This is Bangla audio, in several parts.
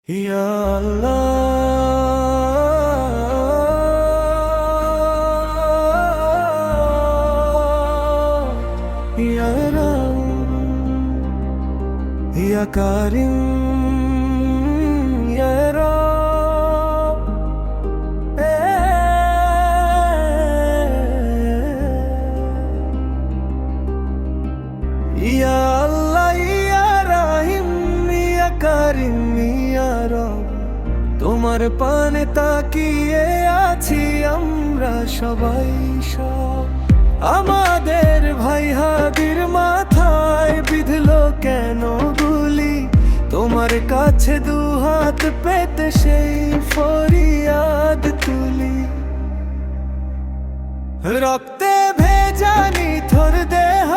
ইয়া আল্লাহ, ইয়া রাম, ইয়া কারিম, ইয়া রাব, ইয়া আল্লাহ, ইয়া রাহিম, ইয়া কারিম, ইয়া রাব। তোমার পানে তাকিয়ে আছি আমরা সবাই সব। আমাদের ভাই হাদির মাথায় বিঁধলো কেন গুলি? তোমার কাছে দুহাত পেতে সেই ফরিয়াদ তুলি। রক্তে ভেজা নিথর দেহ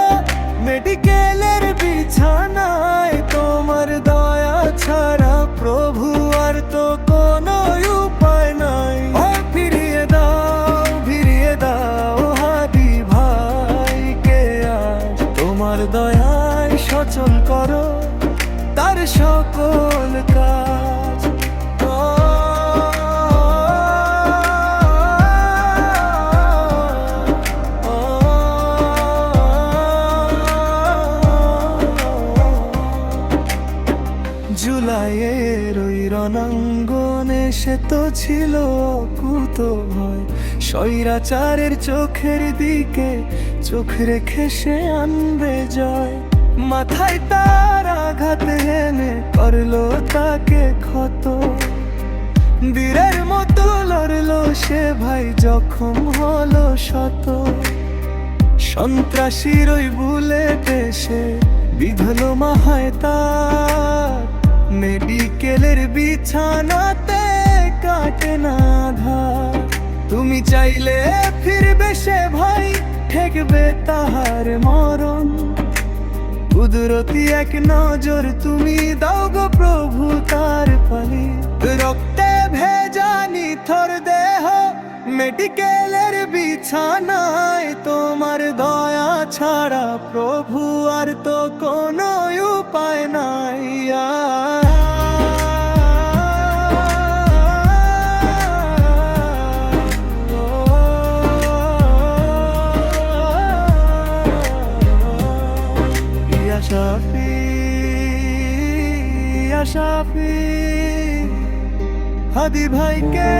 মেডিকেলের বিছানায়, তোমার দয়া ছাড়া প্রভু আর তো কোনো উপায় নাই। ফিরিয়ে দাও হাদি ভাইকে আজ, তোমার দয়ায় সচল করো তার সকল কাজ। জুলাইয়ের ওই রণাঙ্গনে সে তো ছিল অকুত ভয়, স্বৈরাচারের চোখের দিকে চোখ রেখে সে আনবে জয়। মাথায় তার আঘাত হেনে করলো তাকে ক্ষত, বীরের মতো লড়লো সে ভাই জখম হলো শত। সন্ত্রাসীর ওই বুলেটে সে বিধলো মাহায় তার, মেডিকেলের বিছানাতে কাটে না ধার। তুমি চাইলে ফিরবে সে ভাই, ঠেকবে তাহার মরণ। কুদরতি এক নজর তুমি দাও গো প্রভু তার পানে। রক্তে ভেজা নিথর দেহ মেডিকেলের বিছানায়, তোমার দয়া ছাড়া প্রভু আর তো কোনো উপায় নাই। ইয়া শাফি, ইয়া শাফি, হাদি ভাইকে